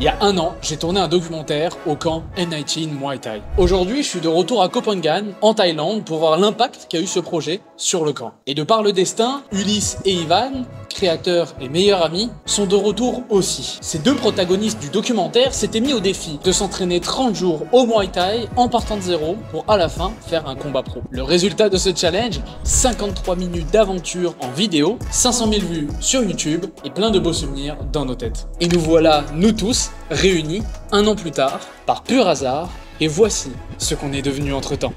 Il y a un an, j'ai tourné un documentaire au camp N19 Muay Thai. Aujourd'hui, je suis de retour à Koh Phangan, en Thaïlande, pour voir l'impact qu'a eu ce projet sur le camp. Et de par le destin, Ulysse et Ivan, créateurs et meilleurs amis, sont de retour aussi. Ces deux protagonistes du documentaire s'étaient mis au défi de s'entraîner 30 jours au Muay Thai en partant de zéro pour à la fin faire un combat pro. Le résultat de ce challenge, 53 minutes d'aventure en vidéo, 500 000 vues sur YouTube et plein de beaux souvenirs dans nos têtes. Et nous voilà, nous tous, réunis un an plus tard, par pur hasard, et voici ce qu'on est devenu entre-temps.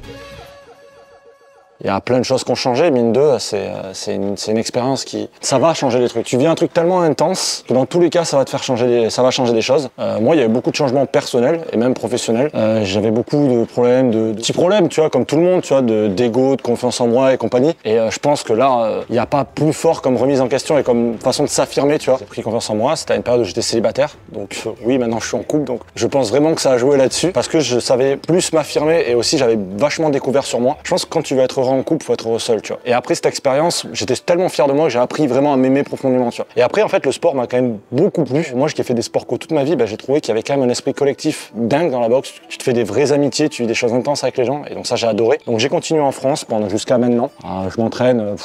Il y a plein de choses qui ont changé, mine de, c'est une expérience qui... Ça va changer des trucs. Tu vis un truc tellement intense que dans tous les cas, ça va te faire changer ça va changer des choses. Moi, il y avait beaucoup de changements personnels et même professionnels. J'avais beaucoup de problèmes, de petits problèmes, tu vois, comme tout le monde, tu vois, d'ego, de confiance en moi et compagnie. Et je pense que là, il n'y a pas plus fort comme remise en question et comme façon de s'affirmer, tu vois. J'ai pris confiance en moi, c'était à une période où j'étais célibataire. Donc oui, maintenant je suis en couple, donc je pense vraiment que ça a joué là-dessus parce que je savais plus m'affirmer et aussi j'avais vachement découvert sur moi. Je pense que quand tu veux être heureux en couple, faut être heureux seul, tu vois. Et après cette expérience, j'étais tellement fier de moi que j'ai appris vraiment à m'aimer profondément, tu vois. Et après, en fait, le sport m'a quand même beaucoup plu. Moi, qui ai fait des sports co toute ma vie, j'ai trouvé qu'il y avait quand même un esprit collectif dingue dans la boxe. Tu te fais des vraies amitiés, tu vis des choses intenses avec les gens, et donc ça, j'ai adoré. Donc j'ai continué en France pendant jusqu'à maintenant. Je m'entraîne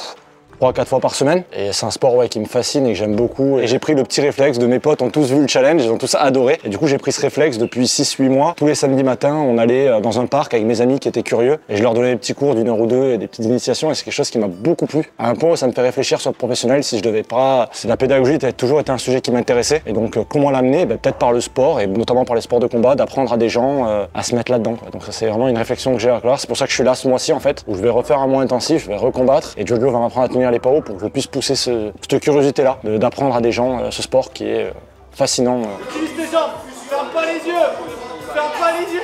3-4 fois par semaine et c'est un sport qui me fascine et que j'aime beaucoup et j'ai pris le petit réflexe de mes potes ont tous vu le challenge, ils ont tous adoré et du coup j'ai pris ce réflexe depuis 6-8 mois. Tous les samedis matins on allait dans un parc avec mes amis qui étaient curieux et je leur donnais des petits cours d'1 heure ou deux et des petites initiations et c'est quelque chose qui m'a beaucoup plu. À un point où ça me fait réfléchir sur le professionnel si je devais pas... La pédagogie a toujours été un sujet qui m'intéressait et donc comment l'amener, peut-être par le sport et notamment par les sports de combat, d'apprendre à des gens à se mettre là-dedans. Donc ça c'est vraiment une réflexion que j'ai à cœur. C'est pour ça que je suis là ce mois-ci en fait où je vais refaire un mois intensif, je vais recombattre et Jojo va m'apprendre à tenir les paos pour que je puisse pousser cette curiosité-là, d'apprendre à des gens ce sport qui est fascinant. Utilise tes jambes, ferme pas les yeux, ferme pas les yeux.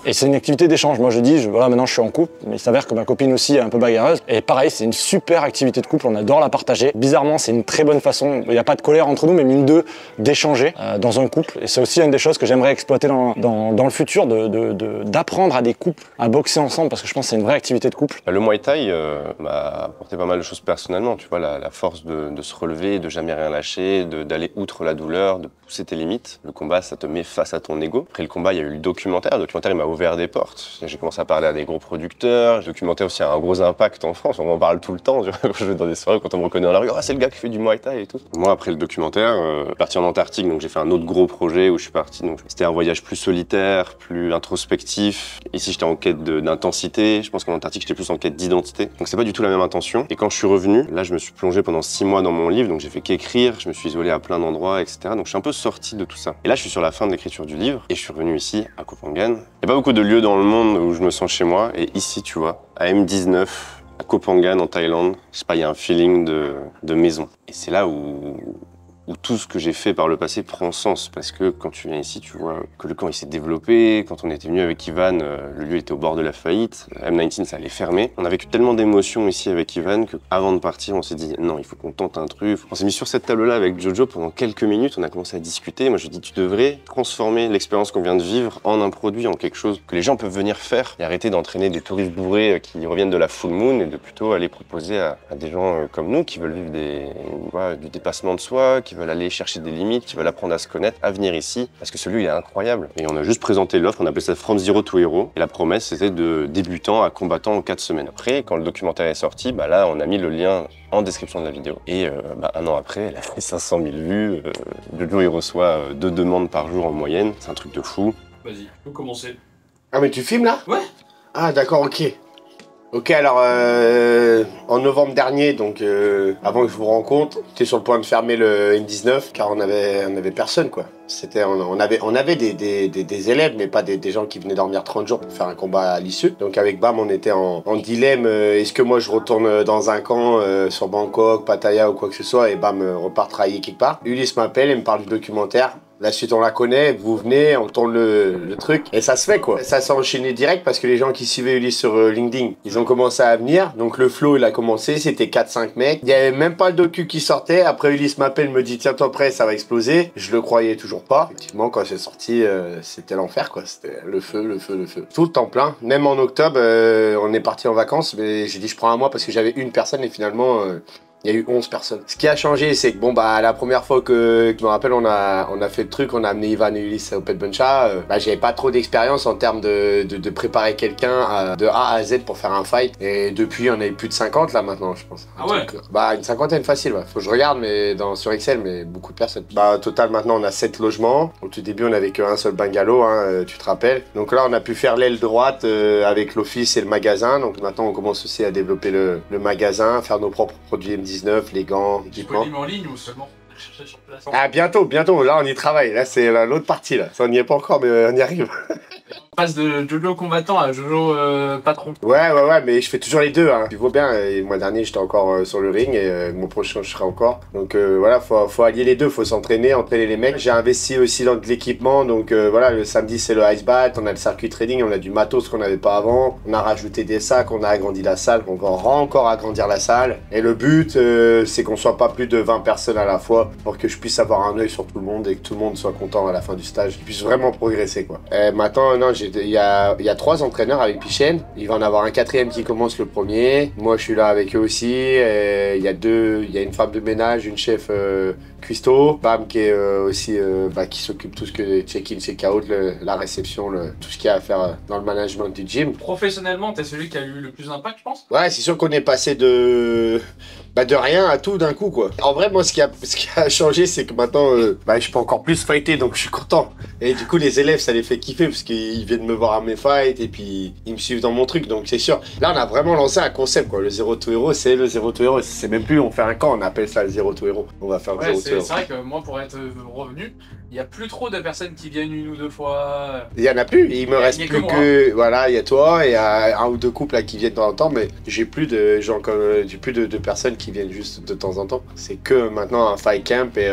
Et c'est une activité d'échange. Moi je dis, voilà, maintenant je suis en couple, mais il s'avère que ma copine aussi est un peu bagarreuse. Et pareil, c'est une super activité de couple, on adore la partager. Bizarrement, c'est une très bonne façon, il n'y a pas de colère entre nous, mais mine de d'échanger dans un couple. Et c'est aussi une des choses que j'aimerais exploiter dans le futur, d'apprendre à des couples à boxer ensemble, parce que je pense que c'est une vraie activité de couple. Le Muay Thai m'a apporté pas mal de choses personnellement, tu vois, la force de se relever, de jamais rien lâcher, d'aller outre la douleur, de pousser tes limites. Le combat, ça te met face à ton ego. Après le combat, il y a eu le documentaire. Le documentaire, il m'a ouvert des portes. J'ai commencé à parler à des gros producteurs. Le documentaire aussi a un gros impact en France. On en parle tout le temps. Quand je vais dans des soirées, quand on me reconnaît dans la rue, c'est le gars qui fait du Muay Thai et tout. Moi, après le documentaire, parti en Antarctique, donc j'ai fait un autre gros projet où je suis parti. Donc c'était un voyage plus solitaire, plus introspectif. Ici, j'étais en quête d'intensité. Je pense qu'en Antarctique, j'étais plus en quête d'identité. Donc c'est pas du tout la même intention. Et quand je suis revenu, là, je me suis plongé pendant 6 mois dans mon livre. Donc j'ai fait qu'écrire. Je me suis isolé à plein d'endroits, etc. Donc je suis un peu sorti de tout ça. Et là, je suis sur la fin de l'écriture du livre et je suis revenu ici à Koh Phangan. Il n'y a pas beaucoup de lieux dans le monde où je me sens chez moi. Et ici, tu vois, à M19, à Koh Phangan, en Thaïlande, je sais pas, il y a un feeling de maison. Et c'est là où tout ce que j'ai fait par le passé prend sens. Parce que quand tu viens ici, tu vois que le camp il s'est développé. Quand on était venu avec Ivan, le lieu était au bord de la faillite. M19, ça allait fermer. On a vécu tellement d'émotions ici avec Ivan qu'avant de partir, on s'est dit non, il faut qu'on tente un truc. On s'est mis sur cette table-là avec Jojo pendant quelques minutes. On a commencé à discuter. Moi, je lui ai dit, tu devrais transformer l'expérience qu'on vient de vivre en un produit, en quelque chose que les gens peuvent venir faire et arrêter d'entraîner des touristes bourrés qui reviennent de la full moon et de plutôt aller proposer à des gens comme nous qui veulent vivre du dépassement de soi, qui veulent aller chercher des limites, qui veulent apprendre à se connaître, à venir ici, parce que celui il est incroyable. Et on a juste présenté l'offre, on appelait ça From Zero to Hero, et la promesse c'était de débutant à combattant en 4 semaines. Après, quand le documentaire est sorti, là on a mis le lien en description de la vidéo. Et un an après, elle a fait 500 000 vues. Jojo il reçoit 2 demandes par jour en moyenne, c'est un truc de fou. Vas-y, tu peux commencer. Ah mais tu filmes là? Ouais. Ah d'accord, ok. Ok, alors en novembre dernier, donc avant que je vous rencontre, j'étais sur le point de fermer le N19 car on avait personne quoi. On avait des élèves mais pas des gens qui venaient dormir 30 jours pour faire un combat à l'issue. Donc avec Bam on était en dilemme, est-ce que moi je retourne dans un camp sur Bangkok, Pattaya ou quoi que ce soit et Bam repart travailler quelque part. Ulysse m'appelle et me parle du documentaire. La suite on la connaît, vous venez, on tourne le truc et ça se fait quoi. Ça s'est enchaîné direct parce que les gens qui suivaient Ulysse sur LinkedIn, ils ont commencé à venir. Donc le flow il a commencé, c'était 4-5 mecs. Il y avait même pas le docu qui sortait. Après Ulysse m'appelle, me dit tiens-toi prêt, ça va exploser. Je le croyais toujours pas. Effectivement quand c'est sorti, c'était l'enfer quoi. C'était le feu. Tout le temps plein. Même en octobre, on est parti en vacances, mais j'ai dit je prends un mois parce que j'avais une personne et finalement Il y a eu 11 personnes. Ce qui a changé, c'est que bon bah la première fois que je me rappelle, on a fait le truc, on a amené Ivan et Ulysse au Pet Buncha. Bah j'avais pas trop d'expérience en termes de préparer quelqu'un de A à Z pour faire un fight. Et depuis, on est plus de 50 là maintenant, je pense. Ah ouais. Bah une cinquantaine facile. Ouais. Faut que je regarde, mais sur Excel, mais beaucoup de personnes. Bah au total maintenant, on a 7 logements. Au tout début, on avait qu'un seul bungalow, hein, tu te rappelles. Donc là, on a pu faire l'aile droite avec l'office et le magasin. Donc maintenant, on commence aussi à développer le magasin, faire nos propres produits M19, les gants, l'équipement. Disponible en ligne ou seulement chercher sur place? Ah bientôt, bientôt, là on y travaille, là c'est l'autre partie là, ça on n'y est pas encore mais on y arrive. On passe de Jojo combattant à Jojo patron. Ouais, mais je fais toujours les deux, hein. Tu vois bien, et le mois dernier j'étais encore sur le ring et mon prochain je serai encore. Donc voilà, faut allier les deux, faut s'entraîner, entraîner les mecs. J'ai investi aussi dans de l'équipement, donc voilà, le samedi c'est le ice bat, on a le circuit trading, on a du matos qu'on n'avait pas avant, on a rajouté des sacs, on a agrandi la salle, on va encore agrandir la salle. Et le but c'est qu'on soit pas plus de 20 personnes à la fois pour que je puisse avoir un œil sur tout le monde et que tout le monde soit content à la fin du stage, qu'ils puissent vraiment progresser quoi. Et maintenant, non, il y a 3 entraîneurs avec Pichen, il va en avoir un 4e qui commence le premier, moi je suis là avec eux aussi, et il y a une femme de ménage, une chef cuistot, Bam qui est aussi qui s'occupe tout ce que check-in, check-out, la réception, tout ce qu'il y a à faire dans le management du gym. Professionnellement, t'es celui qui a eu le plus d'impact, je pense. Ouais, c'est sûr qu'on est passé de rien à tout d'un coup quoi. En vrai, moi ce qui a changé, c'est que maintenant je peux encore plus fighter, donc je suis content. Et du coup les élèves ça les fait kiffer parce qu'ils viennent me voir à mes fights et puis ils me suivent dans mon truc, donc c'est sûr. Là on a vraiment lancé un concept quoi, le Zero to Hero, c'est le Zero to Hero, c'est même plus on fait un camp, on appelle ça le Zero to Hero. On va faire le Zero to Hero. C'est vrai que moi pour être revenu, il n'y a plus trop de personnes qui viennent 1 ou 2 fois. Il y en a plus, il me reste plus que voilà, il y a toi et un ou deux couples là qui viennent de temps en temps, mais j'ai plus de gens j'ai plus de personnes qui viennent juste de temps en temps. C'est que maintenant un fight camp et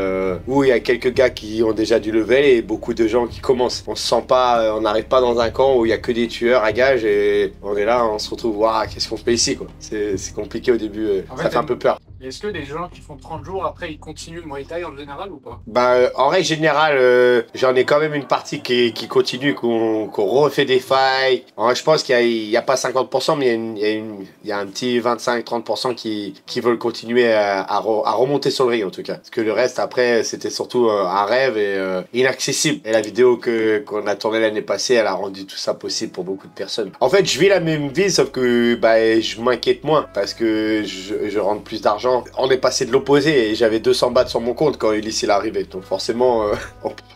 où il y a quelques gars qui ont déjà du level et beaucoup de gens qui commencent. On se sent pas, on n'arrive pas dans un camp où il y a que des tueurs à gages et on est là, on se retrouve, waouh, qu'est-ce qu'on fait ici quoi. C'est compliqué au début, ça fait un peu peur. Est-ce que des gens qui font 30 jours après ils continuent le Muay Thai en général ou pas? En règle générale, j'en ai quand même une partie qui continue, qu'on refait des fights. Je pense qu'il y a pas 50%, mais il y a un petit 25-30% qui veulent continuer à remonter sur le ring en tout cas. Parce que le reste après c'était surtout un rêve et inaccessible. Et la vidéo qu'on a tournée l'année passée, elle a rendu tout ça possible pour beaucoup de personnes. En fait, je vis la même vie sauf que je m'inquiète moins parce que je rentre plus d'argent. On est passé de l'opposé et j'avais 200 bahts sur mon compte quand Ulysse est arrivé. Donc forcément,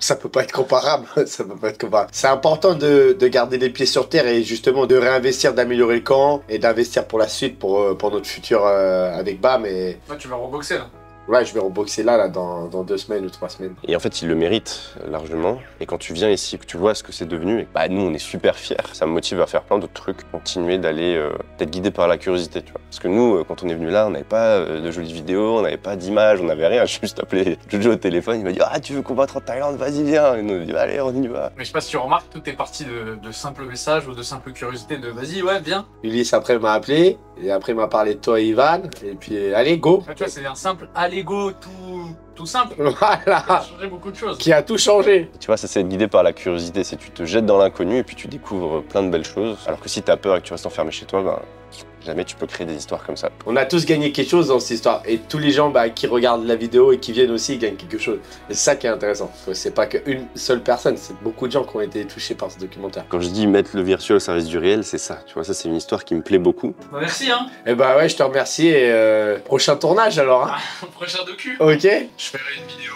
ça peut pas être comparable. Ça peut pas être comparable. C'est important de garder les pieds sur terre et justement de réinvestir, d'améliorer le camp et d'investir pour la suite, pour notre futur avec Bam. Et... Ouais, tu vas reboxer là. Ouais, je vais reboxer là dans 2 semaines ou 3 semaines. Et en fait, il le mérite largement. Et quand tu viens ici, que tu vois ce que c'est devenu, nous, on est super fiers. Ça me motive à faire plein d'autres trucs, continuer d'aller, d'être guidé par la curiosité, tu vois. Parce que nous, quand on est venu là, on n'avait pas de jolies vidéos, on n'avait pas d'images, on n'avait rien. J'ai juste appelé Jojo au téléphone, il m'a dit « Ah, tu veux combattre en Thaïlande? Vas-y, viens !» Et nous, on a dit « Allez, on y va !» Mais je sais pas si tu remarques, tout est parti de simples messages ou de simples curiosités de « Vas-y, ouais, viens !» Ulysse après m'a appelé, et après il m'a parlé de toi et Ivan, et puis allez, go. Tu vois, c'est un simple « Allez, go !» tout simple. Voilà. Ça a changé beaucoup de choses. Qui a tout changé. Tu vois, ça c'est être guidé par la curiosité, c'est tu te jettes dans l'inconnu et puis tu découvres plein de belles choses. Alors que si t'as peur et que tu restes enfermé chez toi, jamais tu peux créer des histoires comme ça. On a tous gagné quelque chose dans cette histoire. Et tous les gens qui regardent la vidéo et qui viennent aussi gagnent quelque chose. Et c'est ça qui est intéressant. C'est pas qu'une seule personne, c'est beaucoup de gens qui ont été touchés par ce documentaire. Quand je dis mettre le virtuel au service du réel, c'est ça. Tu vois, ça c'est une histoire qui me plaît beaucoup. Merci hein. Et ouais, je te remercie et prochain tournage alors. Hein. Prochain docu. Ok. Je ferai une vidéo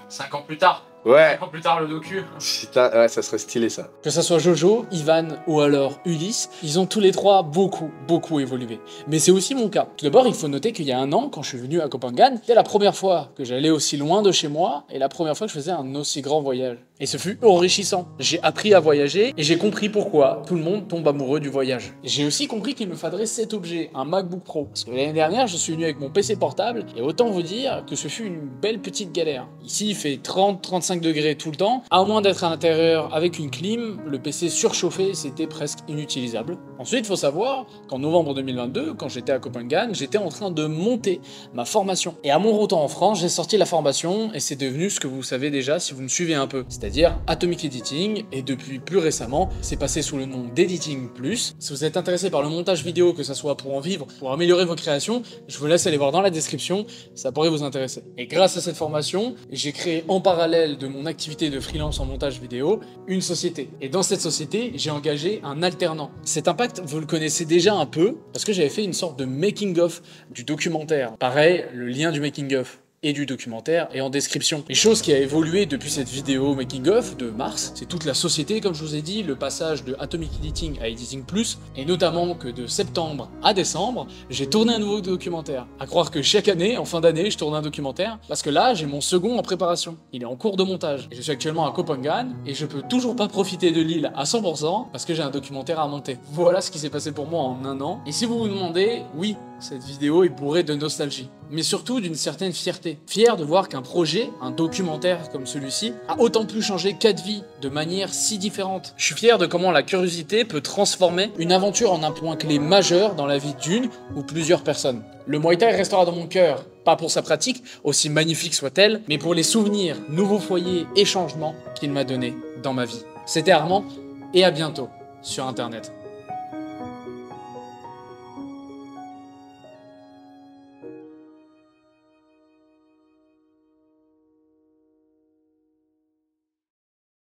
5 ans plus tard. Ouais. 5 ans plus tard le docu. Putain, ouais, ça serait stylé ça. Que ça soit Jojo, Ivan ou alors Ulysse, ils ont tous les 3 beaucoup évolué. Mais c'est aussi mon cas. Tout d'abord, il faut noter qu'il y a 1 an, quand je suis venu à Koh Phangan, c'était la première fois que j'allais aussi loin de chez moi et la première fois que je faisais un aussi grand voyage. Et ce fut enrichissant. J'ai appris à voyager et j'ai compris pourquoi tout le monde tombe amoureux du voyage. J'ai aussi compris qu'il me faudrait cet objet, un MacBook Pro. Parce que l'année dernière, je suis venu avec mon PC portable et autant vous dire que ce fut une belle petite galère. Ici, il fait 30-35 45 degrés tout le temps. À moins d'être à l'intérieur avec une clim, le PC surchauffé, c'était presque inutilisable. Ensuite, il faut savoir qu'en novembre 2022, quand j'étais à Copenhague, j'étais en train de monter ma formation. Et à mon retour en France, j'ai sorti la formation et c'est devenu ce que vous savez déjà si vous me suivez un peu, c'est-à-dire Atomic Editing, et depuis plus récemment, c'est passé sous le nom d'Editing Plus. Si vous êtes intéressé par le montage vidéo, que ce soit pour en vivre, pour améliorer vos créations, je vous laisse aller voir dans la description, ça pourrait vous intéresser. Et grâce à cette formation, j'ai créé en parallèle de mon activité de freelance en montage vidéo, une société. Et dans cette société, j'ai engagé un alternant. Cet impact, vous le connaissez déjà un peu, parce que j'avais fait une sorte de making-of du documentaire. Pareil, le lien du making-of et du documentaire est en description. Les choses qui a évolué depuis cette vidéo making of de mars, c'est toute la société, comme je vous ai dit, le passage de Atomic Editing à Editing Plus, et notamment que de septembre à décembre, j'ai tourné un nouveau documentaire. À croire que chaque année, en fin d'année, je tourne un documentaire, parce que là, j'ai mon second en préparation. Il est en cours de montage. Et je suis actuellement à Copenhague, et je peux toujours pas profiter de l'île à 100%, parce que j'ai un documentaire à monter. Voilà ce qui s'est passé pour moi en un an. Et si vous vous demandez, oui, cette vidéo est bourrée de nostalgie, mais surtout d'une certaine fierté. Fier de voir qu'un projet, un documentaire comme celui-ci, a autant pu changer 4 vies de manière si différente. Je suis fier de comment la curiosité peut transformer une aventure en un point clé majeur dans la vie d'une ou plusieurs personnes. Le Muay Thai restera dans mon cœur, pas pour sa pratique, aussi magnifique soit-elle, mais pour les souvenirs, nouveaux foyers et changements qu'il m'a donnés dans ma vie. C'était Armand, et à bientôt sur Internet.